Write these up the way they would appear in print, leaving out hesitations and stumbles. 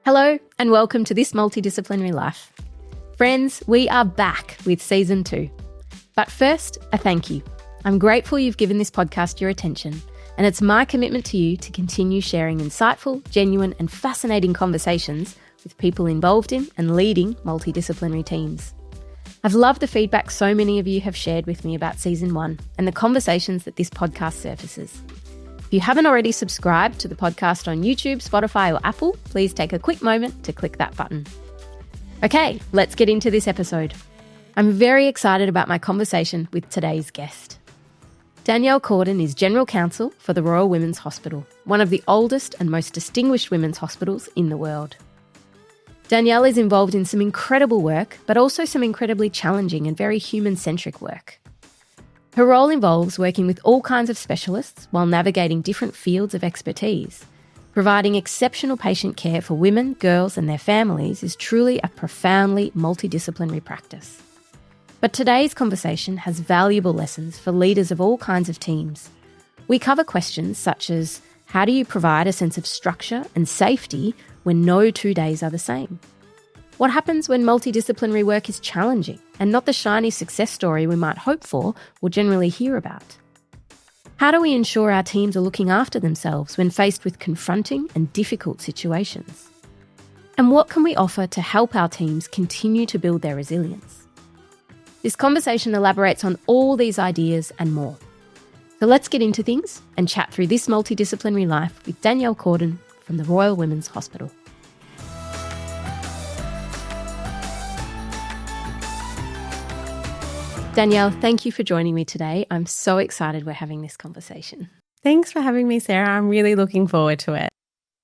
Hello and welcome to This Multidisciplinary Life. Friends, we are back with Season 2. But first, a thank you. I'm grateful you've given this podcast your attention, and it's my commitment to you to continue sharing insightful, genuine and fascinating conversations with people involved in and leading multidisciplinary teams. I've loved the feedback so many of you have shared with me about Season 1 and the conversations that this podcast surfaces. If you haven't already subscribed to the podcast on YouTube, Spotify or Apple, please take a quick moment to click that button. Okay, let's get into this episode. I'm very excited about my conversation with today's guest. Danielle Corden is General Counsel for the Royal Women's Hospital, one of the oldest and most distinguished women's hospitals in the world. Danielle is involved in some incredible work, but also some incredibly challenging and very human-centric work. Her role involves working with all kinds of specialists while navigating different fields of expertise. Providing exceptional patient care for women, girls and their families is truly a profoundly multidisciplinary practice. But today's conversation has valuable lessons for leaders of all kinds of teams. We cover questions such as, how do you provide a sense of structure and safety when no 2 days are the same? What happens when multidisciplinary work is challenging and not the shiny success story we might hope for or generally hear about? How do we ensure our teams are looking after themselves when faced with confronting and difficult situations? And what can we offer to help our teams continue to build their resilience? This conversation elaborates on all these ideas and more. So let's get into things and chat through this multidisciplinary life with Danielle Corden from the Royal Women's Hospital. Danielle, thank you for joining me today. I'm so excited we're having this conversation. Thanks for having me, Sarah. I'm really looking forward to it.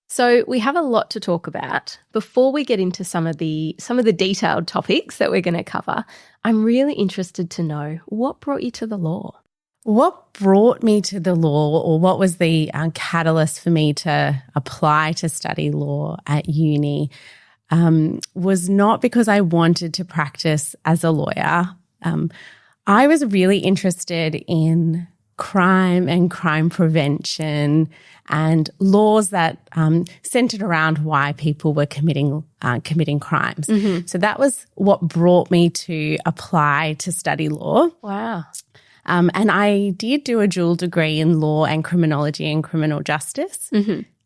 So we have a lot to talk about. Before we get into some of the detailed topics that we're going to cover, I'm really interested to know what brought you to the law. What brought me to the law, or what was the catalyst for me to apply to study law at uni, was not because I wanted to practice as a lawyer. I was really interested in crime and crime prevention and laws that centered around why people were committing crimes. Mm-hmm. So that was what brought me to apply to study law. Wow. And I did do a dual degree in law and criminology and criminal justice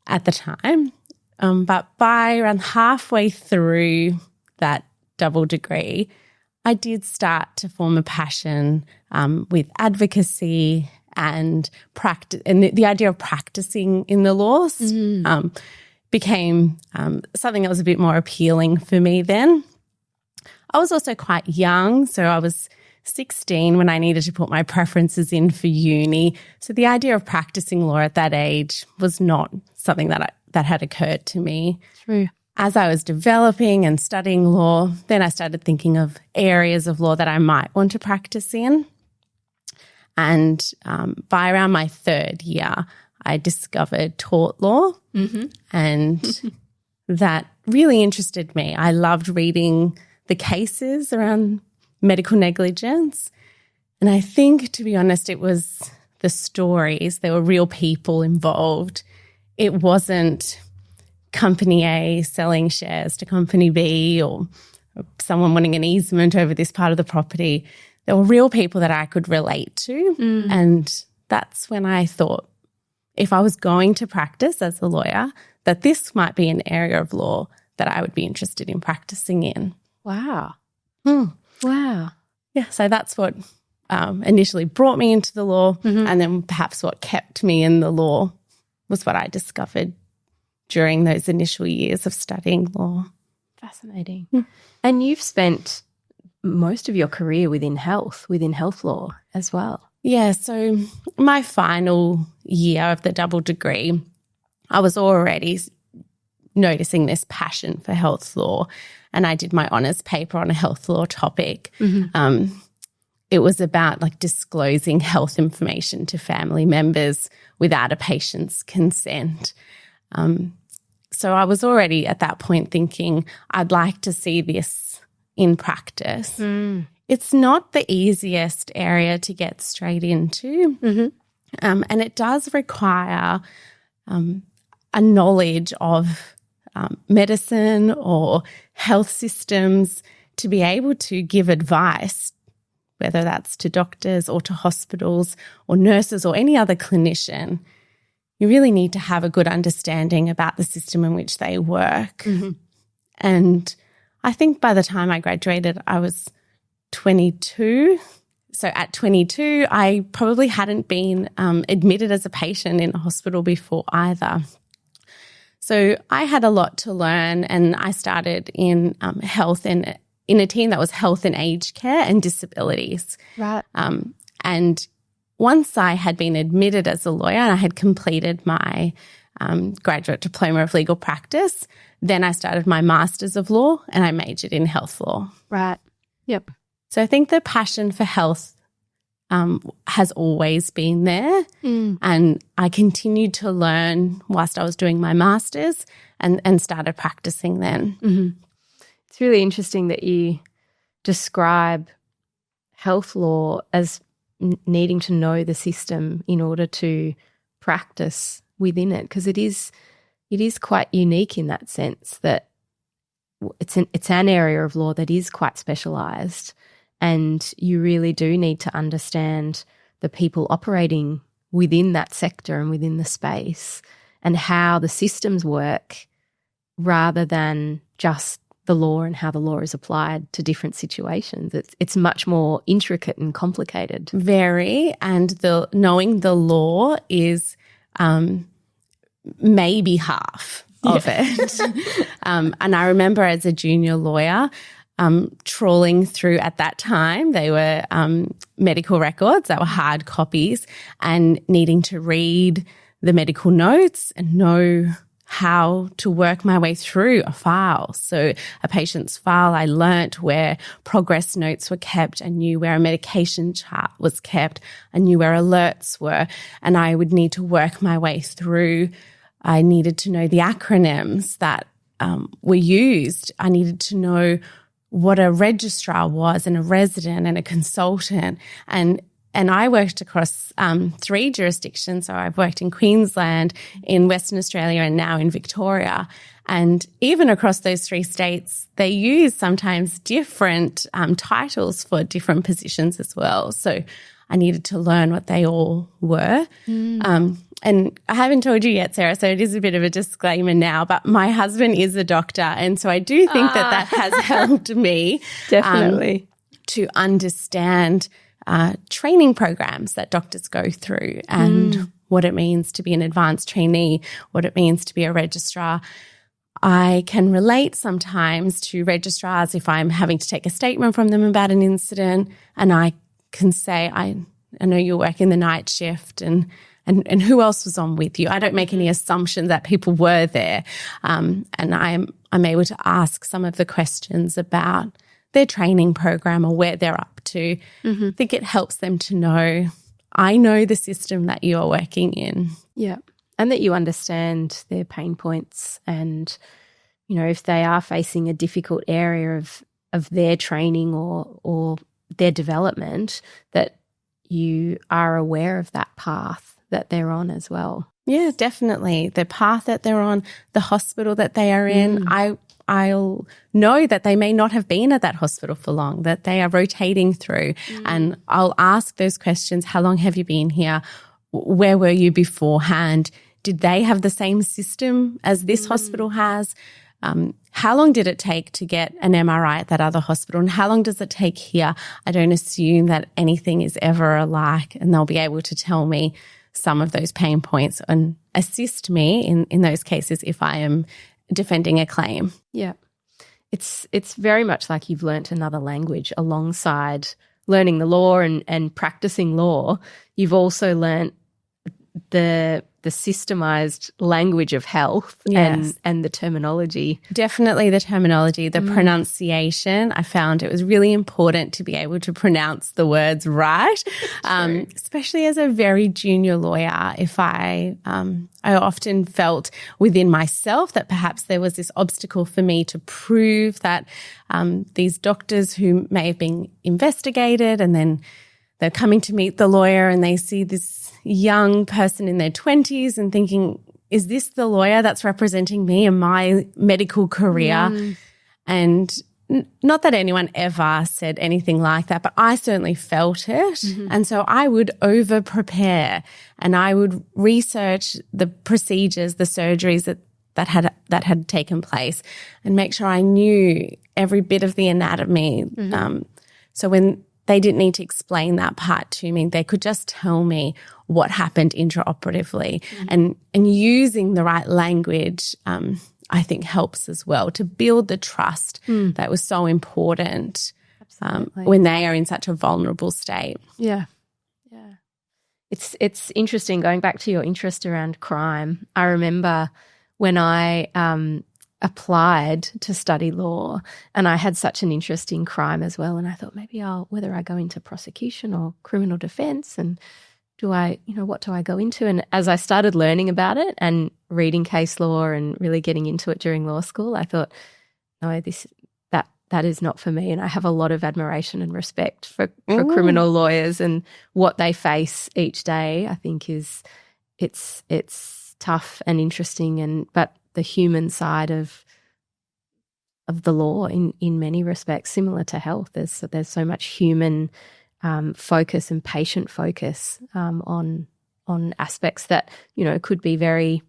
at the time. But by around halfway through that double degree, I did start to form a passion with advocacy and practice, and the idea of practicing in the laws became something that was a bit more appealing for me then. I was also quite young, so I was 16 when I needed to put my preferences in for uni. So the idea of practicing law at that age was not something that had occurred to me. True. As I was developing and studying law, then I started thinking of areas of law that I might want to practice in. And by around my third year, I discovered tort law, and that really interested me. I loved reading the cases around medical negligence. And I think, to be honest, it was the stories. There were real people involved. It wasn't Company A selling shares to Company B or someone wanting an easement over this part of the property. There were real people that I could relate to. And that's when I thought, if I was going to practice as a lawyer, that this might be an area of law that I would be interested in practicing in. Wow. Wow. Yeah, so that's what initially brought me into the law, and then perhaps what kept me in the law was what I discovered during those initial years of studying law. Fascinating. And you've spent most of your career within health law as well. Yeah, so my final year of the double degree, I was already noticing this passion for health law, and I did my honours paper on a health law topic. It was about disclosing health information to family members without a patient's consent. So I was already at that point thinking, I'd like to see this in practice. It's not the easiest area to get straight into, and it does require a knowledge of medicine or health systems to be able to give advice, whether that's to doctors or to hospitals or nurses or any other clinician. You really need to have a good understanding about the system in which they work. Mm-hmm. And I think by the time I graduated, I was 22. So at 22, I probably hadn't been admitted as a patient in a hospital before either. So I had a lot to learn, and I started in health and in a team that was health and aged care and disabilities. Right. And once I had been admitted as a lawyer and I had completed my graduate diploma of legal practice, then I started my Masters of Law and I majored in health law. Right. Yep. So I think the passion for health has always been there, and I continued to learn whilst I was doing my Masters and started practicing then. Mm-hmm. It's really interesting that you describe health law as needing to know the system in order to practice within it, because it is quite unique in that sense that it's an area of law that is quite specialised, and you really do need to understand the people operating within that sector and within the space and how the systems work rather than just the law and how the law is applied to different situations. It's much more intricate and complicated. Very, and knowing the law is maybe half of it. And I remember as a junior lawyer trawling through, at that time, they were medical records that were hard copies, and needing to read the medical notes and know how to work my way through a file. So a patient's file, I learnt where progress notes were kept. I knew where a medication chart was kept. I knew where alerts were, and I would need to work my way through. I needed to know the acronyms that were used. I needed to know what a registrar was and a resident and a consultant. And I worked across 3 jurisdictions. So I've worked in Queensland, in Western Australia, and now in Victoria. And even across those 3 states, they use sometimes different titles for different positions as well. So I needed to learn what they all were. And I haven't told you yet, Sarah, so it is a bit of a disclaimer now, but my husband is a doctor. And so I do think that has helped me definitely to understand training programs that doctors go through and what it means to be an advanced trainee, what it means to be a registrar. I can relate sometimes to registrars if I'm having to take a statement from them about an incident, and I can say, I know you're working the night shift and who else was on with you? I don't make any assumptions that people were there. And I'm able to ask some of the questions about their training program or where they're up to. I think it helps them to know, I know the system that you are working in. Yeah. And that you understand their pain points, and, you know, if they are facing a difficult area of their training or their development, that you are aware of that path that they're on as well. Yeah, definitely. The path that they're on, the hospital that they are in. I'll know that they may not have been at that hospital for long, that they are rotating through, and I'll ask those questions. How long have you been here? Where were you beforehand? Did they have the same system as this hospital has? How long did it take to get an MRI at that other hospital, and how long does it take here? I don't assume that anything is ever alike, and they'll be able to tell me some of those pain points and assist me in those cases if I am defending a claim. Yeah. It's very much like you've learnt another language alongside learning the law and practicing law. You've also learnt the systemized language of health and the terminology. Definitely the terminology, the pronunciation. I found it was really important to be able to pronounce the words right, especially as a very junior lawyer. If I often felt within myself that perhaps there was this obstacle for me to prove that these doctors who may have been investigated, and then they're coming to meet the lawyer and they see this young person in their 20s and thinking, is this the lawyer that's representing me in my medical career? And not that anyone ever said anything like that, but I certainly felt it. And so I would over prepare and I would research the procedures, the surgeries that had taken place and make sure I knew every bit of the anatomy. So when they didn't need to explain that part to me, they could just tell me what happened intraoperatively. And using the right language, I think helps as well to build the trust that was so important when they are in such a vulnerable state. Yeah. It's interesting, going back to your interest around crime. I remember when I applied to study law and I had such an interest in crime as well, and I thought maybe whether I go into prosecution or criminal defence, and what do I go into? And as I started learning about it and reading case law and really getting into it during law school, I thought, no, that is not for me. And I have a lot of admiration and respect for criminal lawyers and what they face each day. I think it's tough and interesting, but the human side of the law in many respects, similar to health. There's so much human focus and patient focus on aspects that could be very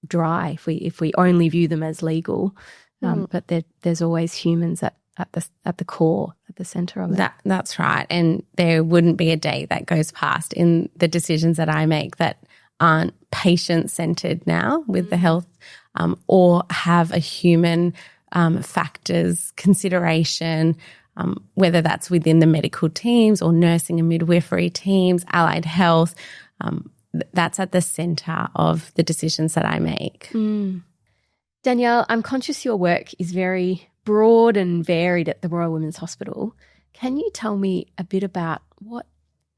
dry if we only view them as legal. But there's always humans at the core, at the centre of it. That's right. And there wouldn't be a day that goes past in the decisions that I make that aren't patient-centred now with the health or have a human factors consideration, whether that's within the medical teams or nursing and midwifery teams, allied health. That's at the centre of the decisions that I make. Danielle, I'm conscious your work is very broad and varied at the Royal Women's Hospital. Can you tell me a bit about what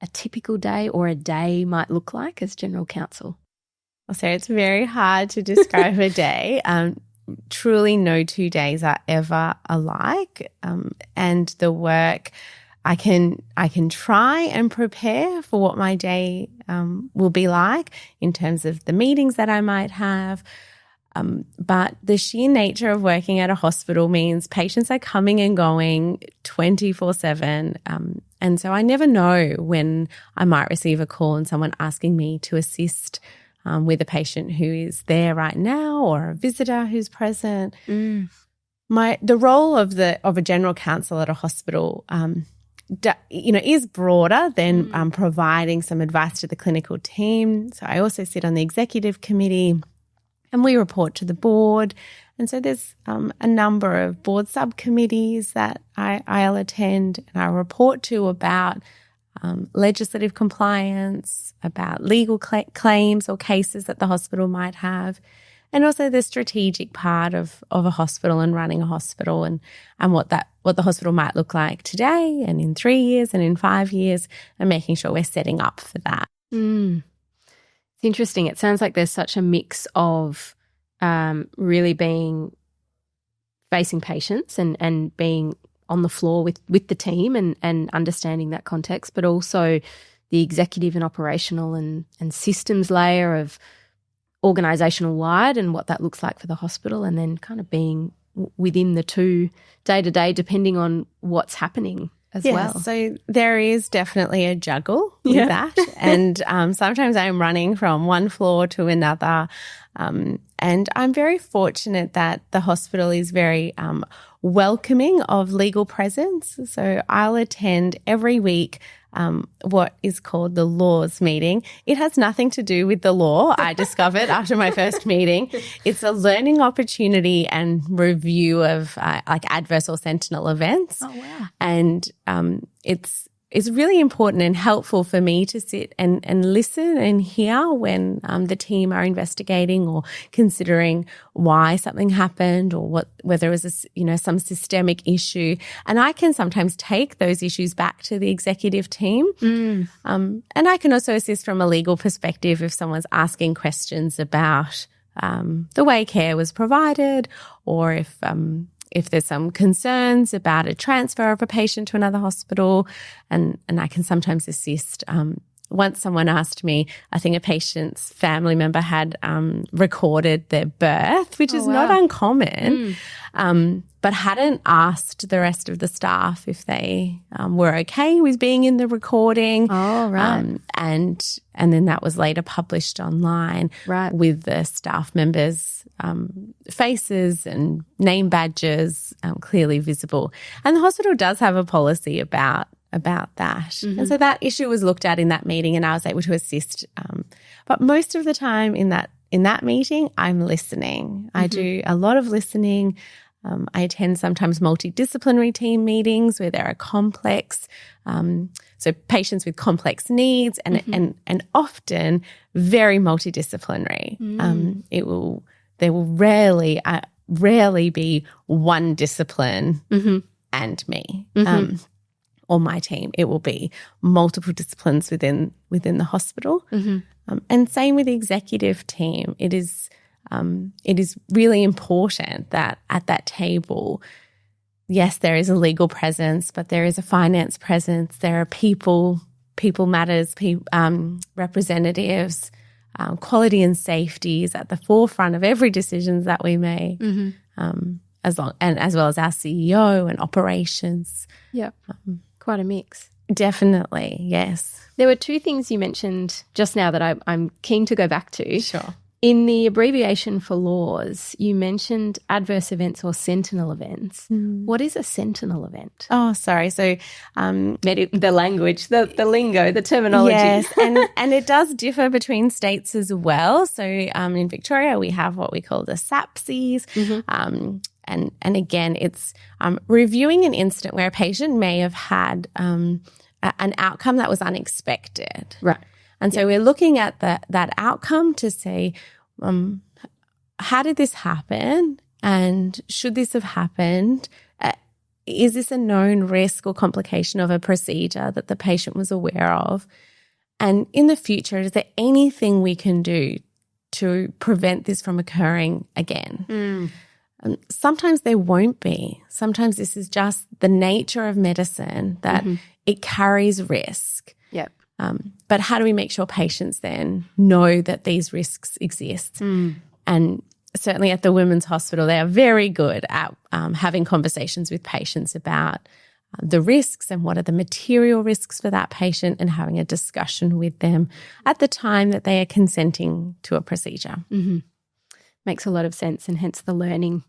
a typical day or a day might look like as General Counsel? I'll say it's very hard to describe a day. Truly no 2 days are ever alike. And the work, I can try and prepare for what my day will be like in terms of the meetings that I might have. But the sheer nature of working at a hospital means patients are coming and going 24/7. And so I never know when I might receive a call and someone asking me to assist with a patient who is there right now or a visitor who's present. The role of a general counsel at a hospital is broader than providing some advice to the clinical team. So I also sit on the executive committee and we report to the board. And so there's a number of board subcommittees that I'll attend and I report to about legislative compliance, about legal claims or cases that the hospital might have, and also the strategic part of a hospital and running a hospital and what the hospital might look like today and in 3 years and in 5 years, and making sure we're setting up for that. It's interesting. It sounds like there's such a mix of really facing patients and being on the floor with the team and understanding that context, but also the executive and operational and systems layer of organisational wide and what that looks like for the hospital, and then kind of being within the two day to day depending on what's happening as well. So there is definitely a juggle with that. And sometimes I'm running from one floor to another. And I'm very fortunate that the hospital is very welcoming of legal presence. So I'll attend every week what is called the laws meeting. It has nothing to do with the law, I discovered after my first meeting. It's a learning opportunity and review of like adverse or sentinel events. Oh, wow. And it's really important and helpful for me to sit and listen and hear when the team are investigating or considering why something happened or whether it was some systemic issue. And I can sometimes take those issues back to the executive team. And I can also assist from a legal perspective if someone's asking questions about the way care was provided, or if there's some concerns about a transfer of a patient to another hospital, and I can sometimes assist once someone asked me, I think a patient's family member had recorded their birth, which is not uncommon, but hadn't asked the rest of the staff if they were okay with being in the recording. Oh, right. And then that was later published online with the staff members' faces and name badges clearly visible. And the hospital does have a policy about that. And so that issue was looked at in that meeting, and I was able to assist. But most of the time in that meeting, I'm listening. I do a lot of listening. I attend sometimes multidisciplinary team meetings where there are complex, so patients with complex needs and often very multidisciplinary. There will rarely be one discipline and me. Or my team. It will be multiple disciplines within the hospital. And same with the executive team. It is really important that at that table, yes, there is a legal presence, but there is a finance presence. There are people matters, representatives, quality and safety is at the forefront of every decision that we make, as well as our CEO and operations. Yeah. Quite a mix. Definitely, yes. There were two things you mentioned just now that I'm keen to go back to. Sure. In the abbreviation for laws, you mentioned adverse events or sentinel events. What is a sentinel event? Oh, sorry. So the language, the lingo, the terminology. Yes, and it does differ between states as well. So in Victoria, we have what we call the SAPSIs. And again, it's reviewing an incident where a patient may have had an outcome that was unexpected. Right. And so we're looking at that outcome to say, how did this happen? And should this have happened? Is this a known risk or complication of a procedure that the patient was aware of? And in the future, is there anything we can do to prevent this from occurring again? Sometimes there won't be. Sometimes this is just the nature of medicine that it carries risk. Yep. But how do we make sure patients then know that these risks exist? And certainly at the Women's Hospital, they are very good at having conversations with patients about the risks and what are the material risks for that patient and having a discussion with them at the time that they are consenting to a procedure. Makes a lot of sense, and hence the learning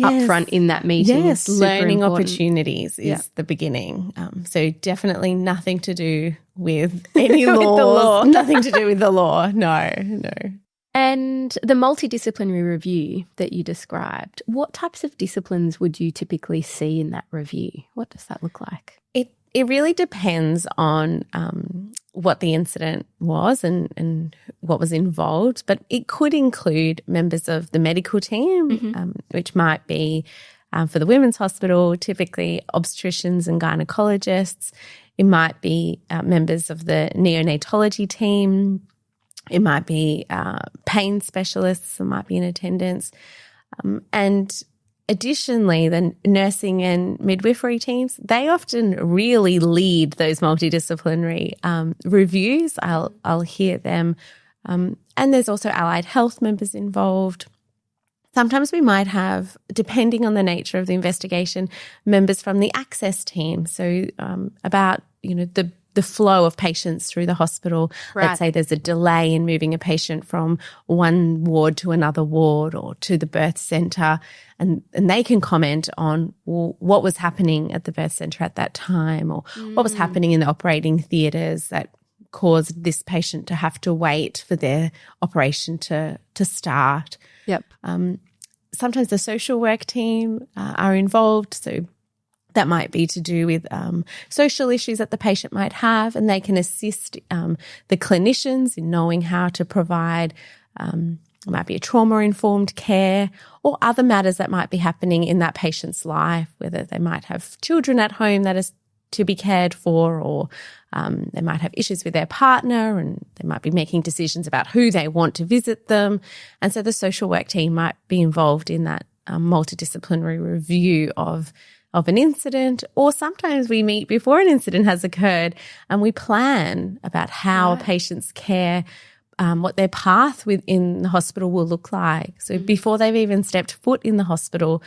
up front in that meeting. Yes, learning important. Opportunities is the beginning. So definitely nothing to do with any laws, nothing to do with the law. No. And the multidisciplinary review that you described, what types of disciplines would you typically see in that review? What does that look like? It really depends on what the incident was and what was involved, but it could include members of the medical team, which might be for the Women's Hospital, typically obstetricians and gynecologists. It might be members of the neonatology team. It might be pain specialists who might be in attendance. And additionally, the nursing and midwifery teams, they often really lead those multidisciplinary reviews. I'll hear them. And there's also allied health members involved. Sometimes we might have, depending on the nature of the investigation, members from the access team. So about, the flow of patients through the hospital. Right. Let's say there's a delay in moving a patient from one ward to another ward or to the birth centre, and they can comment on what was happening at the birth centre at that time, or what was happening in the operating theatres that caused this patient to have to wait for their operation to start. Yep. Sometimes the social work team are involved, so that might be to do with social issues that the patient might have, and they can assist the clinicians in knowing how to provide, it might be a trauma-informed care or other matters that might be happening in that patient's life, whether they might have children at home that is to be cared for, or they might have issues with their partner and they might be making decisions about who they want to visit them. And so the social work team might be involved in that multidisciplinary review of an incident, or sometimes we meet before an incident has occurred and we plan about how a patient's care, what their path within the hospital will look like. So before they've even stepped foot in the hospital,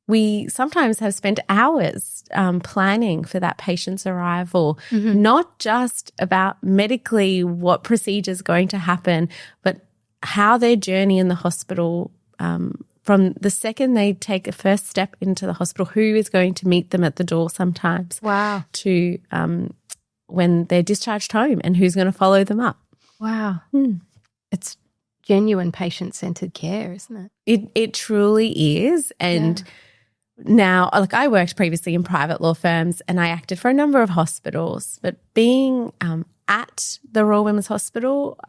we sometimes have spent hours planning for that patient's arrival, not just about medically what procedure is going to happen, but how their journey in the hospital, from the second they take a first step into the hospital, who is going to meet them at the door sometimes, to when they're discharged home and who's going to follow them up. Wow. It's genuine patient-centered care, isn't it? It truly is. And now, like, I worked previously in private law firms and I acted for a number of hospitals, but being at the Royal Women's Hospital,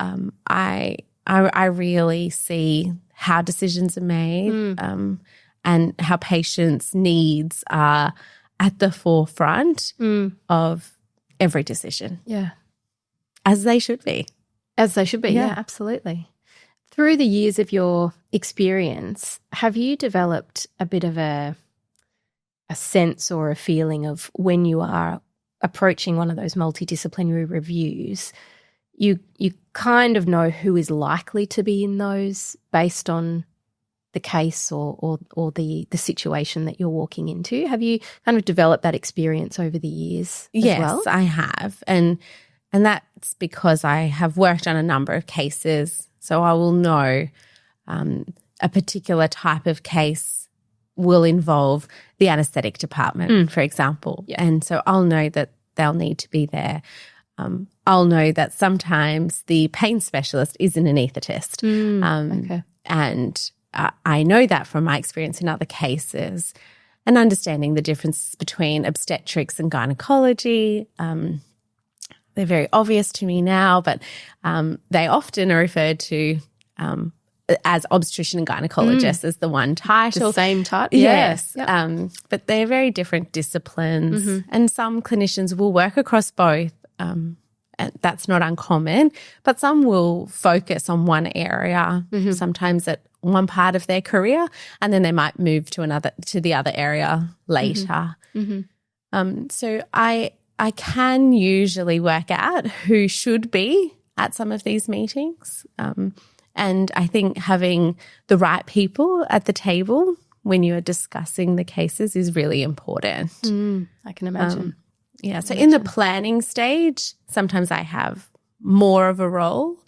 I really see how decisions are made and how patients' needs are at the forefront of every decision. Yeah. As they should be. As they should be, yeah, absolutely. Through the years of your experience, have you developed a bit of a sense or a feeling of when you are approaching one of those multidisciplinary reviews, you kind of know who is likely to be in those based on the case or the situation that you're walking into? Have you kind of developed that experience over the years as well? Yes, I have. And that's because I have worked on a number of cases. So I will know a particular type of case will involve the anaesthetic department, for example. Yeah. And so I'll know that they'll need to be there. I'll know that sometimes the pain specialist is an anaesthetist. And I know that from my experience in other cases, and understanding the difference between obstetrics and gynecology. They're very obvious to me now, but they often are referred to as obstetrician and gynecologist as the one title. The same type? Yes. Yep. But they're very different disciplines, and some clinicians will work across both. And that's not uncommon, but some will focus on one area, sometimes at one part of their career, and then they might move to the other area later. So I can usually work out who should be at some of these meetings. And I think having the right people at the table when you are discussing the cases is really important. I can imagine. So in the planning stage, sometimes I have more of a role.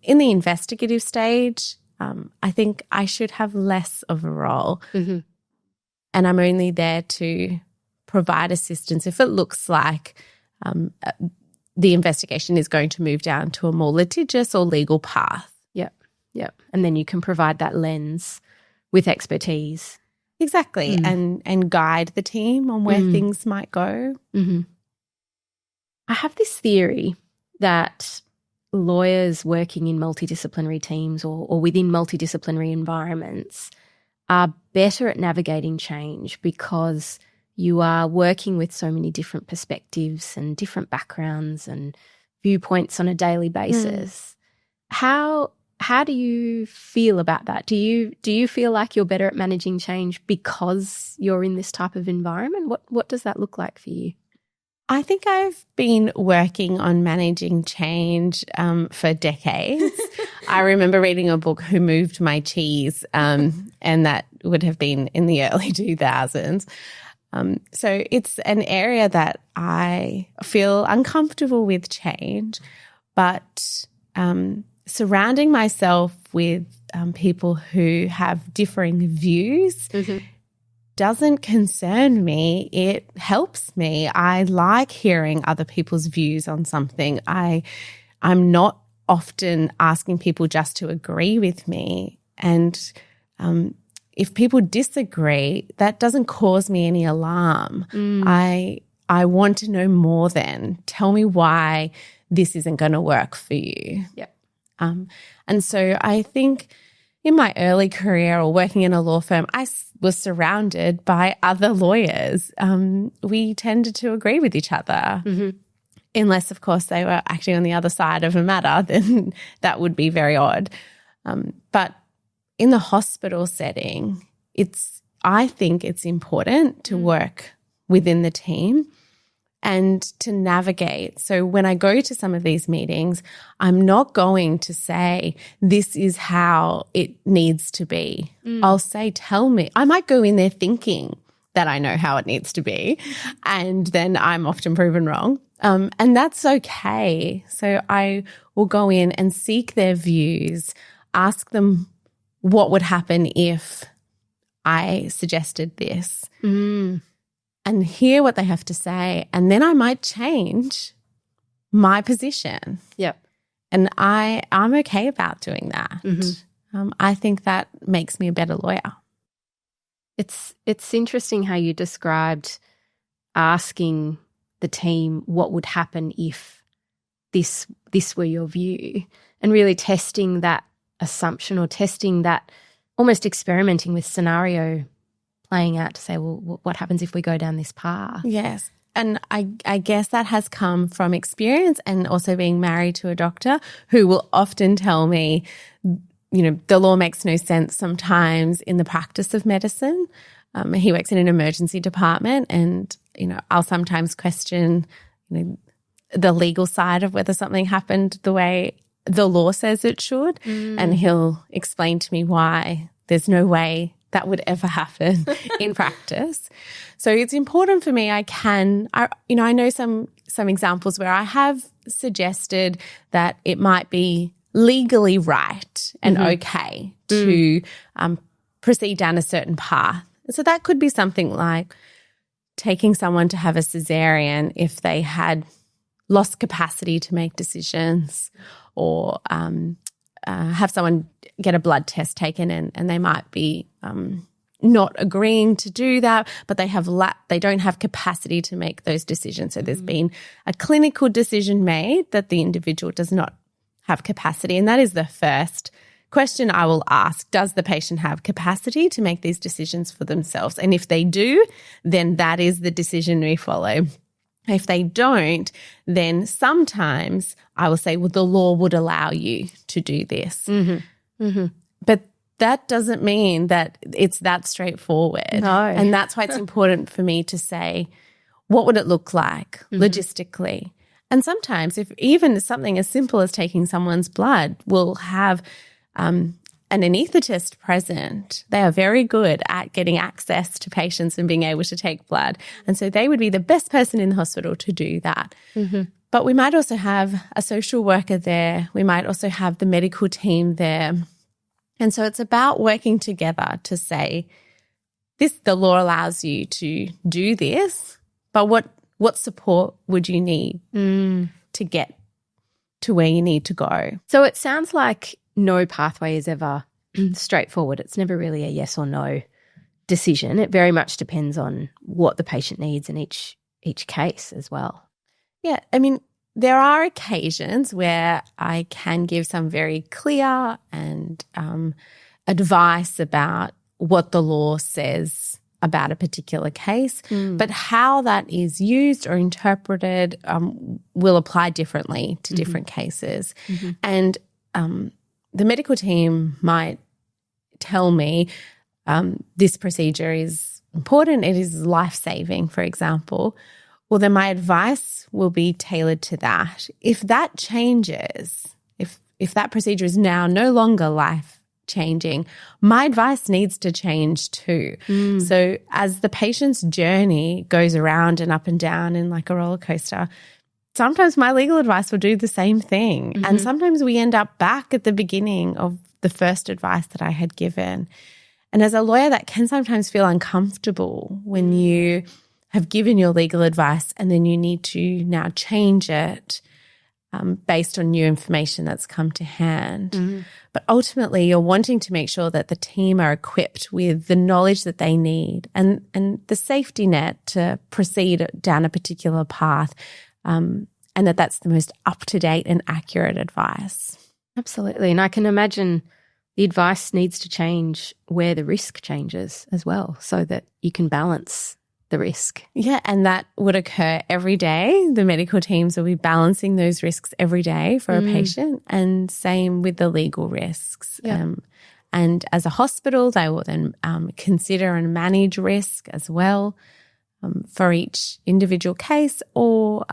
In the investigative stage, I think I should have less of a role. And I'm only there to provide assistance if it looks like the investigation is going to move down to a more litigious or legal path. Yep. And then you can provide that lens with expertise. Exactly. And guide the team on where things might go. I have this theory that lawyers working in multidisciplinary teams or within multidisciplinary environments are better at navigating change because you are working with so many different perspectives and different backgrounds and viewpoints on a daily basis. How do you feel about that? Do you feel like you're better at managing change because you're in this type of environment? What does that look like for you? I think I've been working on managing change for decades. I remember reading a book, Who Moved My Cheese, and that would have been in the early 2000s. So it's an area that I feel uncomfortable with change, but surrounding myself with people who have differing views doesn't concern me. It helps me. I like hearing other people's views on something. I'm not often asking people just to agree with me. And if people disagree, that doesn't cause me any alarm. I want to know more then. Tell me why this isn't going to work for you. Yep. And so I think in my early career or working in a law firm, I was surrounded by other lawyers. We tended to agree with each other. Unless, of course, they were actually on the other side of a matter, then that would be very odd. But in the hospital setting, I think it's important to work within the team and to navigate. So when I go to some of these meetings, I'm not going to say, this is how it needs to be. I'll say, tell me. I might go in there thinking that I know how it needs to be, and then I'm often proven wrong. And that's okay. So I will go in and seek their views, ask them what would happen if I suggested this, and hear what they have to say. And then I might change my position. Yep. And I'm okay about doing that. I think that makes me a better lawyer. It's interesting how you described asking the team what would happen if this were your view, and really testing that assumption, or testing that, almost experimenting with scenario playing out to say, well, what happens if we go down this path? Yes. And I guess that has come from experience, and also being married to a doctor who will often tell me, the law makes no sense sometimes in the practice of medicine. He works in an emergency department, and, I'll sometimes question, the legal side of whether something happened the way the law says it should. And he'll explain to me why there's no way that would ever happen in practice. So it's important for me. I know some examples where I have suggested that it might be legally right and okay to proceed down a certain path. So that could be something like taking someone to have a cesarean if they had lost capacity to make decisions, or have someone get a blood test taken and they might be not agreeing to do that, but they don't have capacity to make those decisions. So there's been a clinical decision made that the individual does not have capacity, and that is the first question I will ask. Does the patient have capacity to make these decisions for themselves? And if they do, then that is the decision we follow. If they don't, then sometimes I will say, well, the law would allow you to do this. But that doesn't mean that it's that straightforward. No. And that's why it's important for me to say, what would it look like logistically? And sometimes, if even something as simple as taking someone's blood will have an anaesthetist present, they are very good at getting access to patients and being able to take blood. And so they would be the best person in the hospital to do that. But we might also have a social worker there. We might also have the medical team there. And so it's about working together to say, the law allows you to do this, but what support would you need to get to where you need to go? So it sounds like no pathway is ever straightforward. It's never really a yes or no decision. It very much depends on what the patient needs in each case as well. Yeah, I mean, there are occasions where I can give some very clear and advice about what the law says about a particular case, but how that is used or interpreted will apply differently to different cases. And the medical team might tell me this procedure is important, it is life-saving, for example. Well, then my advice will be tailored to that. If that changes, if that procedure is now no longer life-changing, my advice needs to change too. So as the patient's journey goes around and up and down in like a roller coaster, sometimes my legal advice will do the same thing. And sometimes we end up back at the beginning of the first advice that I had given. And as a lawyer, that can sometimes feel uncomfortable when you have given your legal advice and then you need to now change it based on new information that's come to hand. But ultimately, you're wanting to make sure that the team are equipped with the knowledge that they need and the safety net to proceed down a particular path, and that's the most up-to-date and accurate advice. Absolutely. And I can imagine the advice needs to change where the risk changes as well, so that you can balance the risk. Yeah, and that would occur every day. The medical teams will be balancing those risks every day for a patient, and same with the legal risks. And And as a hospital, they will then consider and manage risk as well for each individual case, or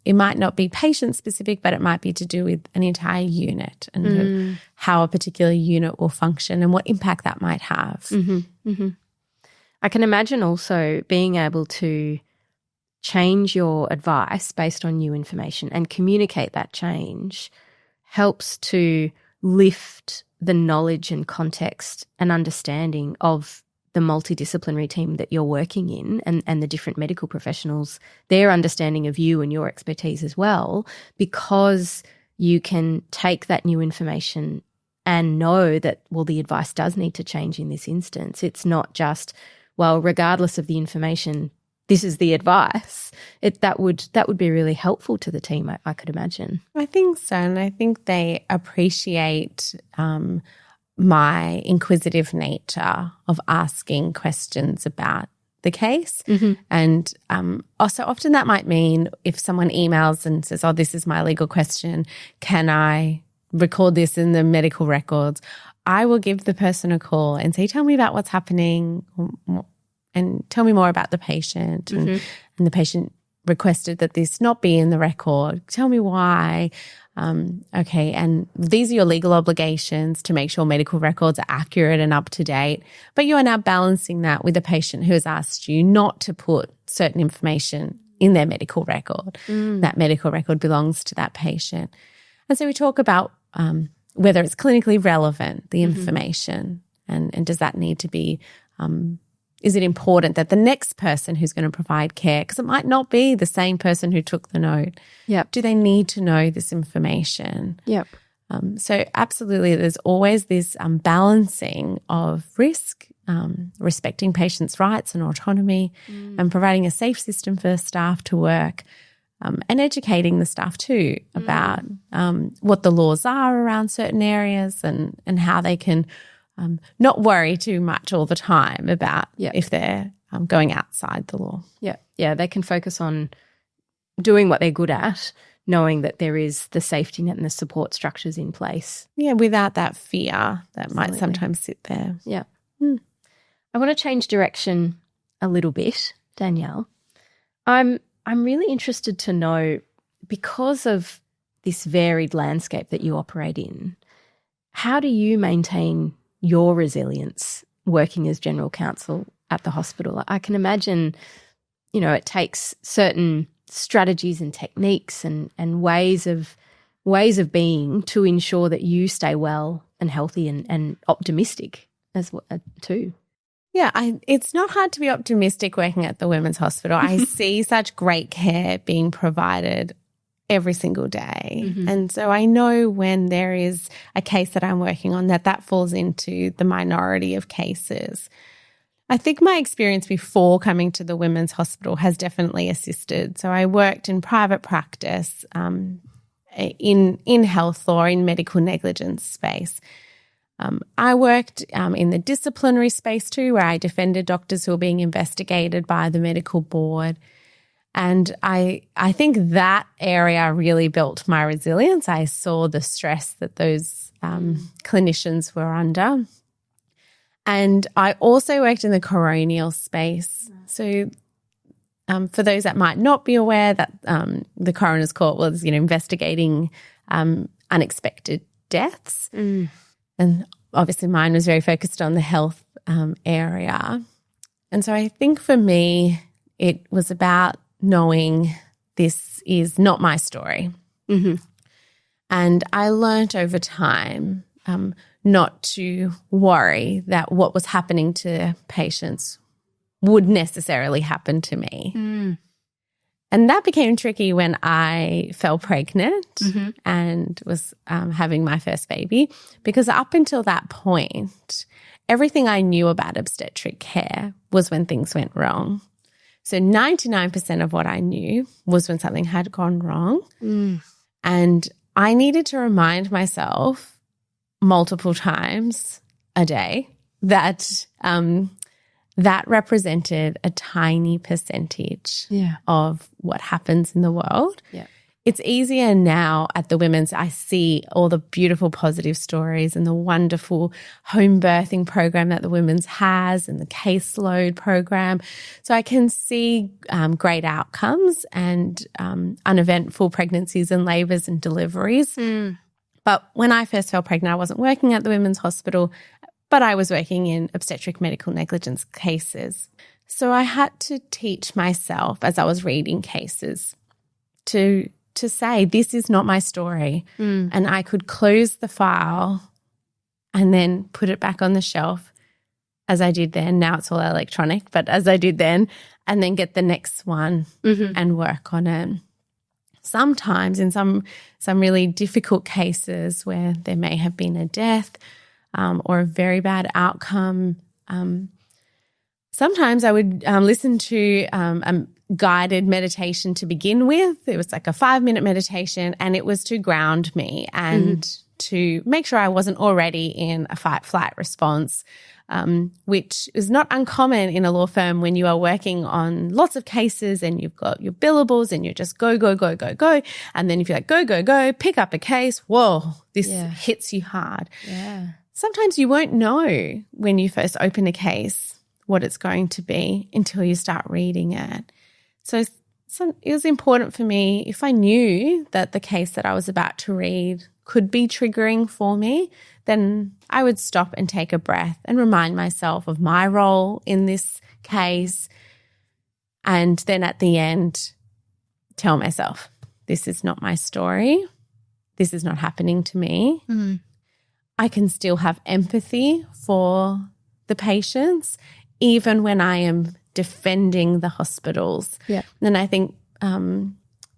it might not be patient-specific, but it might be to do with an entire unit and how a particular unit will function and what impact that might have. Mm-hmm. Mm-hmm. I can imagine also being able to change your advice based on new information and communicate that change helps to lift the knowledge and context and understanding of the multidisciplinary team that you're working in and the different medical professionals, their understanding of you and your expertise as well, because you can take that new information and know that, well, the advice does need to change in this instance. It's not just, well, regardless of the information, this is the advice. That would be really helpful to the team, I could imagine. I think so, and I think they appreciate my inquisitive nature of asking questions about the case. Mm-hmm. And also often that might mean if someone emails and says, oh, this is my legal question, can I record this in the medical records? I will give the person a call and say, tell me about what's happening and tell me more about the patient. And the patient requested that this not be in the record. Tell me why. Okay, and these are your legal obligations to make sure medical records are accurate and up to date. But you are now balancing that with a patient who has asked you not to put certain information in their medical record. That medical record belongs to that patient. And so we talk about whether it's clinically relevant, the information, and does that need to be is it important that the next person who's going to provide care, because it might not be the same person who took the note. Yep. Do they need to know this information? Yep. So absolutely there's always this balancing of risk, respecting patients' rights and autonomy and providing a safe system for staff to work and educating the staff too about what the laws are around certain areas and how they can not worry too much all the time about if they're going outside the law. Yeah, they can focus on doing what they're good at, knowing that there is the safety net and the support structures in place. Yeah, without that fear that might sometimes sit there. Yeah. I want to change direction a little bit, Danielle. I'm really interested to know, because of this varied landscape that you operate in, how do you maintain your resilience working as General Counsel at the hospital? I can imagine, it takes certain strategies and techniques and ways of being to ensure that you stay well and healthy and optimistic as well, too. Yeah, it's not hard to be optimistic working at the Women's Hospital. I see such great care being provided every single day. And so I know when there is a case that I'm working on that falls into the minority of cases. I think my experience before coming to the Women's Hospital has definitely assisted. So I worked in private practice in health or in medical negligence space. I worked in the disciplinary space too, where I defended doctors who were being investigated by the medical board. And I think that area really built my resilience. I saw the stress that those clinicians were under. And I also worked in the coronial space. So for those that might not be aware, that the coroner's court was, investigating unexpected deaths. And obviously mine was very focused on the health area. And so I think for me, it was about knowing this is not my story. And I learnt over time not to worry that what was happening to patients would necessarily happen to me. And that became tricky when I fell pregnant and was having my first baby, because up until that point, everything I knew about obstetric care was when things went wrong. So 99% of what I knew was when something had gone wrong. And I needed to remind myself multiple times a day that that represented a tiny percentage of what happens in the world. it's easier now at the women's. I see all the beautiful positive stories and the wonderful home birthing program that the women's has and the caseload program. So I can see great outcomes and uneventful pregnancies and labours and deliveries. But when I first fell pregnant, I wasn't working at the women's hospital, but I was working in obstetric medical negligence cases. So I had to teach myself as I was reading cases to say, this is not my story. And I could close the file and then put it back on the shelf as I did then. Now it's all electronic, but as I did then, and then get the next one and work on it. Sometimes in some really difficult cases where there may have been a death or a very bad outcome, sometimes I would listen to guided meditation to begin with. It was like a 5-minute meditation, and it was to ground me and to make sure I wasn't already in a fight-flight response, which is not uncommon in a law firm when you are working on lots of cases and you've got your billables and you're just go, go, go, go, go. And then if you're like, go, go, go, pick up a case, whoa, this hits you hard. Yeah. Sometimes you won't know when you first open a case what it's going to be until you start reading it. So it was important for me, if I knew that the case that I was about to read could be triggering for me, then I would stop and take a breath and remind myself of my role in this case. And then at the end, tell myself, this is not my story. This is not happening to me. I can still have empathy for the patients, even when I am defending the hospitals. Yeah. And I think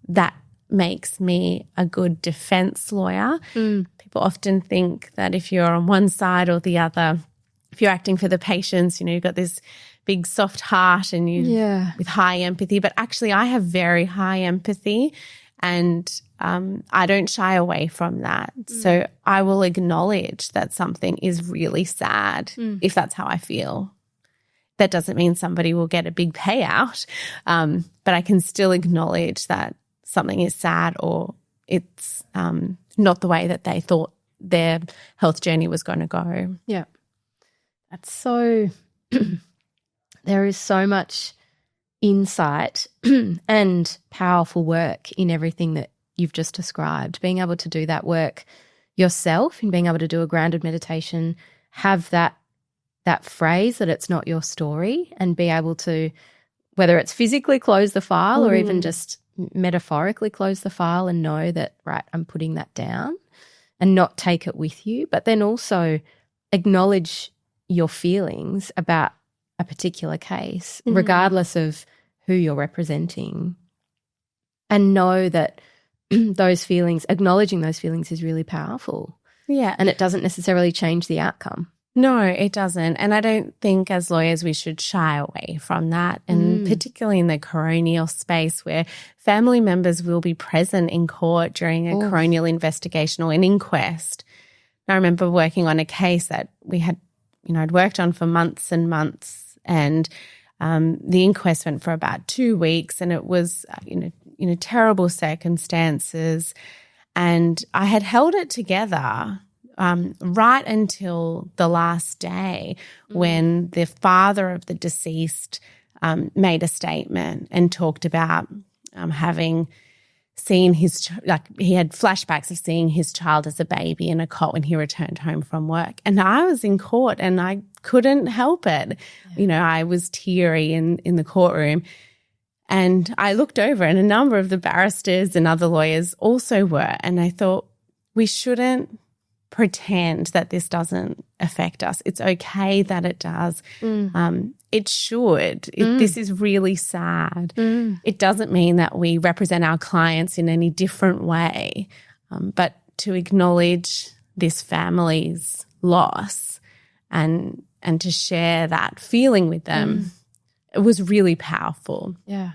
that makes me a good defense lawyer. People often think that if you're on one side or the other, if you're acting for the patients, you've got this big soft heart and you with high empathy. But actually I have very high empathy and I don't shy away from that. So I will acknowledge that something is really sad if that's how I feel. That doesn't mean somebody will get a big payout, but I can still acknowledge that something is sad or it's not the way that they thought their health journey was going to go. Yeah. That's so – there is so much insight and powerful work in everything that you've just described. Being able to do that work yourself and being able to do a grounded meditation, have that phrase that it's not your story, and be able to, whether it's physically close the file or even just metaphorically close the file and know that, right, I'm putting that down and not take it with you, but then also acknowledge your feelings about a particular case, regardless of who you're representing, and know that those feelings, acknowledging those feelings is really powerful. Yeah. And it doesn't necessarily change the outcome. No, it doesn't. And I don't think as lawyers we should shy away from that, and particularly in the coronial space where family members will be present in court during a coronial investigation or an inquest. I remember working on a case that we had, I'd worked on for months and months, and the inquest went for about 2 weeks, and it was, terrible circumstances. And I had held it together right until the last day when the father of the deceased made a statement and talked about having seen he had flashbacks of seeing his child as a baby in a cot when he returned home from work. And I was in court and I couldn't help it. Yeah. I was teary in the courtroom. And I looked over and a number of the barristers and other lawyers also were. And I thought, we shouldn't pretend that this doesn't affect us. It's okay that it does. It should. This is really sad. It doesn't mean that we represent our clients in any different way, but to acknowledge this family's loss and to share that feeling with them, it was really powerful. Yeah.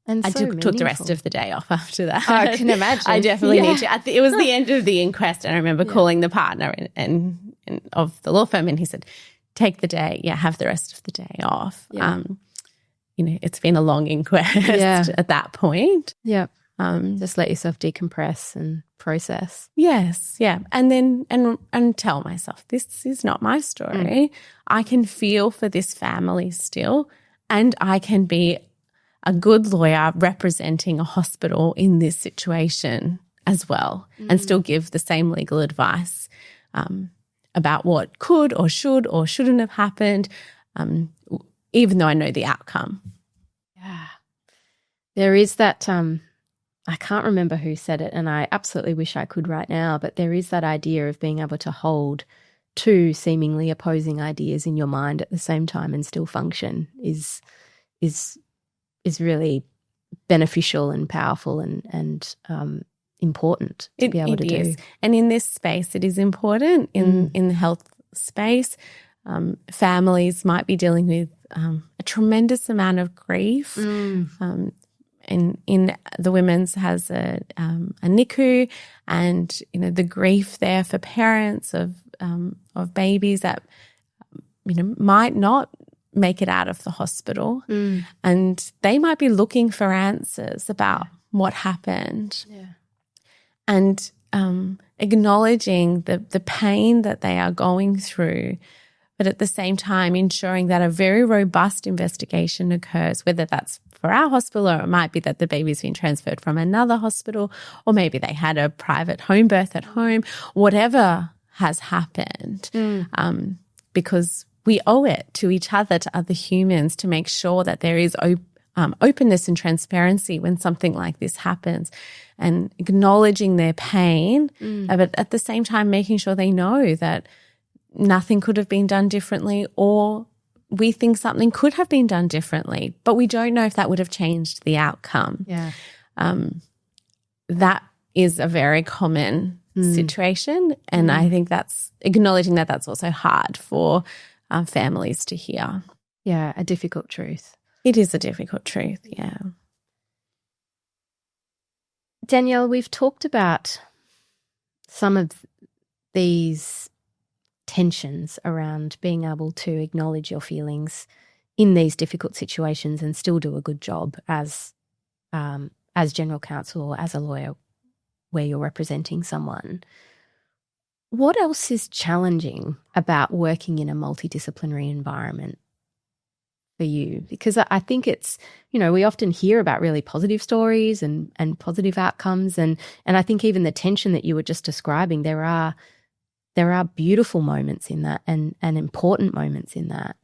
And I took the rest of the day off after that. Oh, I can imagine. I definitely need to. It was the end of the inquest, and I remember calling the partner and of the law firm, and he said, take the day, have the rest of the day off. Yeah. It's been a long inquest at that point. Yeah. Just let yourself decompress and process. Yes, yeah. And then and tell myself, this is not my story. I can feel for this family still, and I can be a good lawyer representing a hospital in this situation as well, and still give the same legal advice about what could or should or shouldn't have happened, even though I know the outcome. Yeah. There is that I can't remember who said it, and I absolutely wish I could right now, but there is that idea of being able to hold two seemingly opposing ideas in your mind at the same time and still function is really beneficial and powerful and important to be able to do. And in this space, it is important in the health space. Families might be dealing with a tremendous amount of grief. In the women's has a NICU, and the grief there for parents of babies that might not make it out of the hospital, and they might be looking for answers about what happened, and acknowledging the pain that they are going through, but at the same time ensuring that a very robust investigation occurs, whether that's for our hospital or it might be that the baby's been transferred from another hospital, or maybe they had a private home birth at home, whatever has happened, because we owe it to each other, to other humans, to make sure that there is openness and transparency when something like this happens, and acknowledging their pain, but at the same time making sure they know that nothing could have been done differently, or we think something could have been done differently, but we don't know if that would have changed the outcome. That is a very common situation, and I think that's acknowledging that that's also hard for families to hear. Yeah, a difficult truth. It is a difficult truth, yeah. Danielle, we've talked about some of these tensions around being able to acknowledge your feelings in these difficult situations and still do a good job as general counsel or as a lawyer where you're representing someone. What else is challenging about working in a multidisciplinary environment for you? Because I think it's, we often hear about really positive stories and positive outcomes, and I think even the tension that you were just describing, there are beautiful moments in that and important moments in that.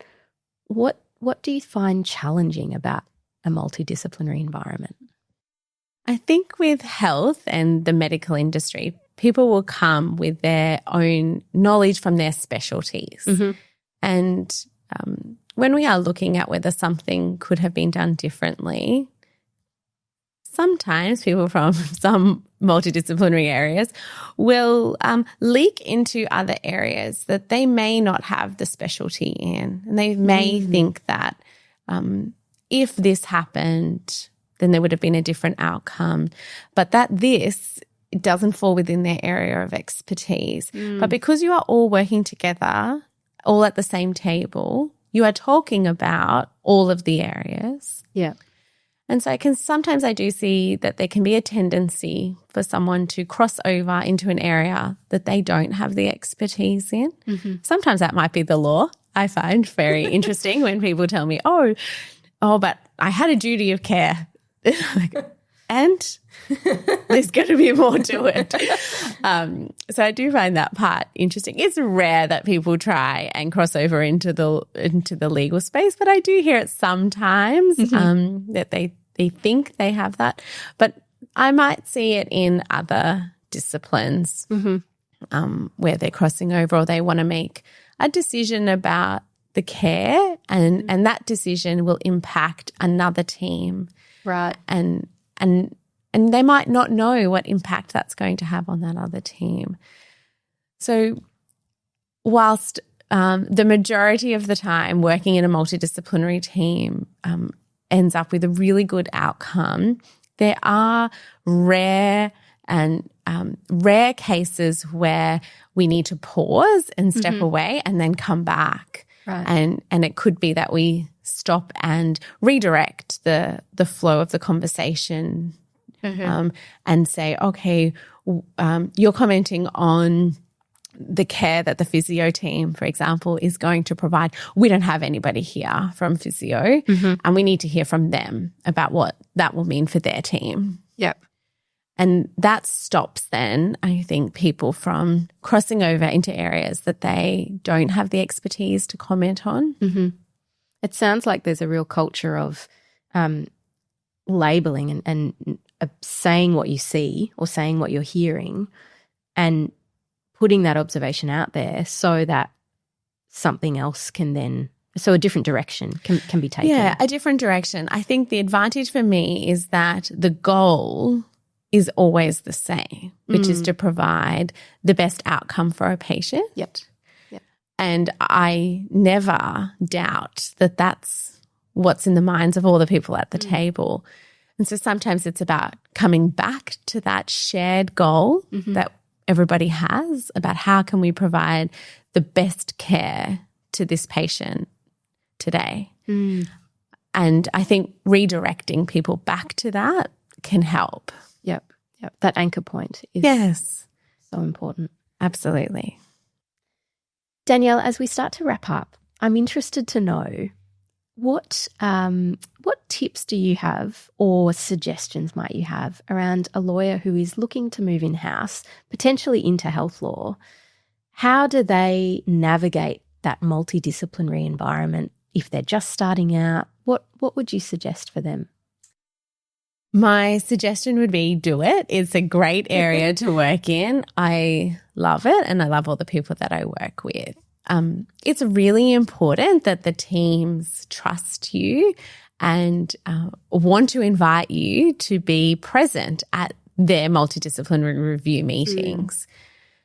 What do you find challenging about a multidisciplinary environment? I think with health and the medical industry, people will come with their own knowledge from their specialties. And when we are looking at whether something could have been done differently, sometimes people from some multidisciplinary areas will leak into other areas that they may not have the specialty in. And they may think that if this happened, then there would have been a different outcome, but that this doesn't fall within their area of expertise. But because you are all working together, all at the same table, you are talking about all of the areas. Yeah. And so sometimes I do see that there can be a tendency for someone to cross over into an area that they don't have the expertise in. Sometimes that might be the law. I find very interesting when people tell me, oh, but I had a duty of care. And there's going to be more to it. So I do find that part interesting. It's rare that people try and cross over into the legal space, but I do hear it sometimes that they think they have that. But I might see it in other disciplines where they're crossing over, or they want to make a decision about the care, and that decision will impact another team. Right. And they might not know what impact that's going to have on that other team. So whilst the majority of the time working in a multidisciplinary team ends up with a really good outcome, there are rare cases where we need to pause and step away and then come back. Right. And it could be that we stop and redirect the flow of the conversation and say, okay, you're commenting on the care that the physio team, for example, is going to provide. We don't have anybody here from physio, and we need to hear from them about what that will mean for their team. Yep. And that stops then, I think, people from crossing over into areas that they don't have the expertise to comment on. It sounds like there's a real culture of labeling and saying what you see or saying what you're hearing and putting that observation out there so that something else can then – so a different direction can be taken. Yeah, a different direction. I think the advantage for me is that the goal is always the same, which is to provide the best outcome for a patient. Yep. And I never doubt that that's what's in the minds of all the people at the table. And so sometimes it's about coming back to that shared goal that everybody has about how can we provide the best care to this patient today. And I think redirecting people back to that can help. Yep. That anchor point is so important. Absolutely. Danielle, as we start to wrap up, I'm interested to know what tips do you have or suggestions might you have around a lawyer who is looking to move in-house, potentially into health law? How do they navigate that multidisciplinary environment if they're just starting out? What would you suggest for them? My suggestion would be do it. It's a great area to work in. I love it and I love all the people that I work with. It's really important that the teams trust you and want to invite you to be present at their multidisciplinary review meetings.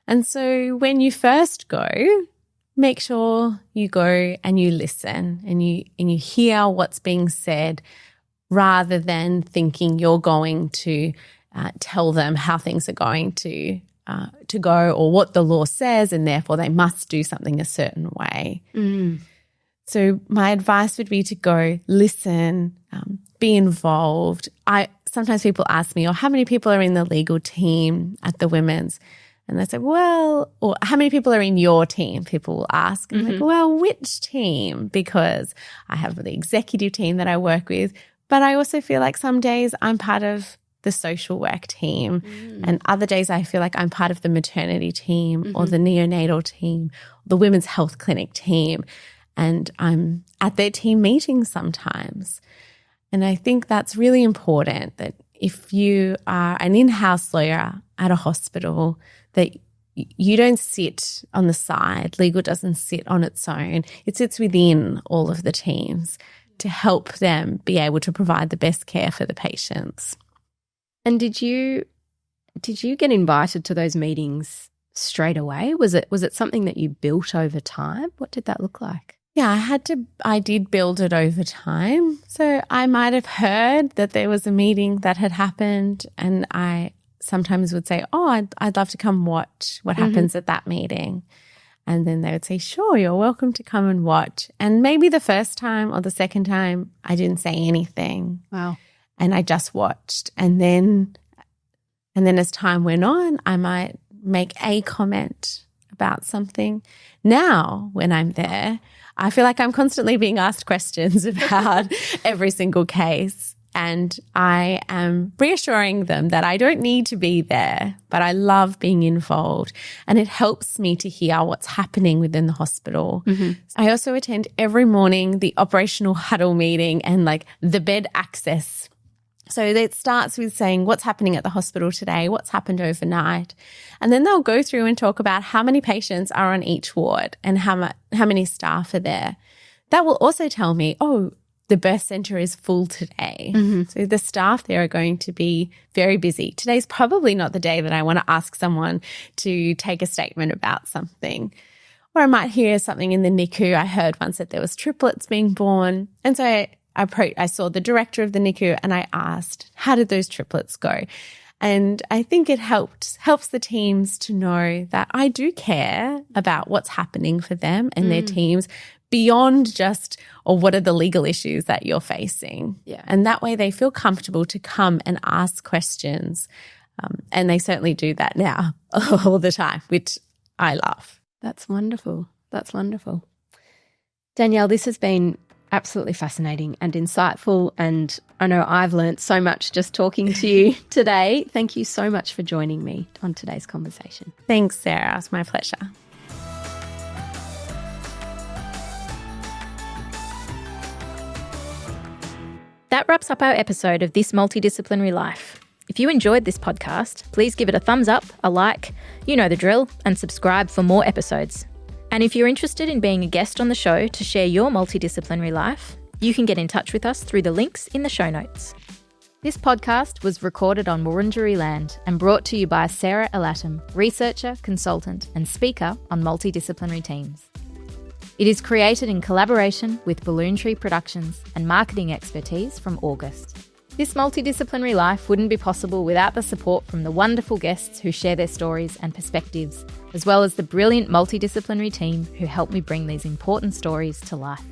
And so when you first go, make sure you go and you listen and you hear what's being said, rather than thinking you're going to tell them how things are going to go or what the law says and therefore they must do something a certain way. So my advice would be to go listen, be involved. Sometimes people ask me, how many people are in the legal team at the women's? And they say, well, or how many people are in your team? People will ask. And I'm like, well, which team? Because I have the executive team that I work with, but I also feel like some days I'm part of the social work team and other days I feel like I'm part of the maternity team or the neonatal team, the women's health clinic team, and I'm at their team meetings sometimes. And I think that's really important that if you are an in-house lawyer at a hospital, that you don't sit on the side. Legal doesn't sit on its own. It sits within all of the teams to help them be able to provide the best care for the patients. And did you get invited to those meetings straight away? Was it something that you built over time? What did that look like? Yeah, I did build it over time. So I might have heard that there was a meeting that had happened and I sometimes would say, I'd love to come watch what happens at that meeting. And then they would say, sure, you're welcome to come and watch. And maybe the first time or the second time I didn't say anything. Wow. And I just watched. And then as time went on, I might make a comment about something. Now, when I'm there, I feel like I'm constantly being asked questions about every single case. And I am reassuring them that I don't need to be there, but I love being involved. And it helps me to hear what's happening within the hospital. I also attend every morning the operational huddle meeting and like the bed access. So it starts with saying what's happening at the hospital today, what's happened overnight. And then they'll go through and talk about how many patients are on each ward and how many staff are there. That will also tell me, the birth centre is full today. So the staff there are going to be very busy. Today's probably not the day that I want to ask someone to take a statement about something. Or I might hear something in the NICU. I heard once that there was triplets being born. And so I saw the director of the NICU and I asked, how did those triplets go? And I think it helps the teams to know that I do care about what's happening for them and their teams beyond just, or what are the legal issues that you're facing? Yeah. And that way they feel comfortable to come and ask questions. And they certainly do that now all the time, which I love. That's wonderful. That's wonderful. Danielle, this has been absolutely fascinating and insightful, and I know I've learnt so much just talking to you today. Thank you so much for joining me on today's conversation. Thanks, Sarah. It's my pleasure. That wraps up our episode of This Multidisciplinary Life. If you enjoyed this podcast, please give it a thumbs up, a like, you know the drill, and subscribe for more episodes. And if you're interested in being a guest on the show to share your multidisciplinary life, you can get in touch with us through the links in the show notes. This podcast was recorded on Wurundjeri land and brought to you by Sarah El-Atm, researcher, consultant, and speaker on multidisciplinary teams. It is created in collaboration with Balloon Tree Productions and marketing expertise from August. This multidisciplinary life wouldn't be possible without the support from the wonderful guests who share their stories and perspectives, as well as the brilliant multidisciplinary team who help me bring these important stories to life.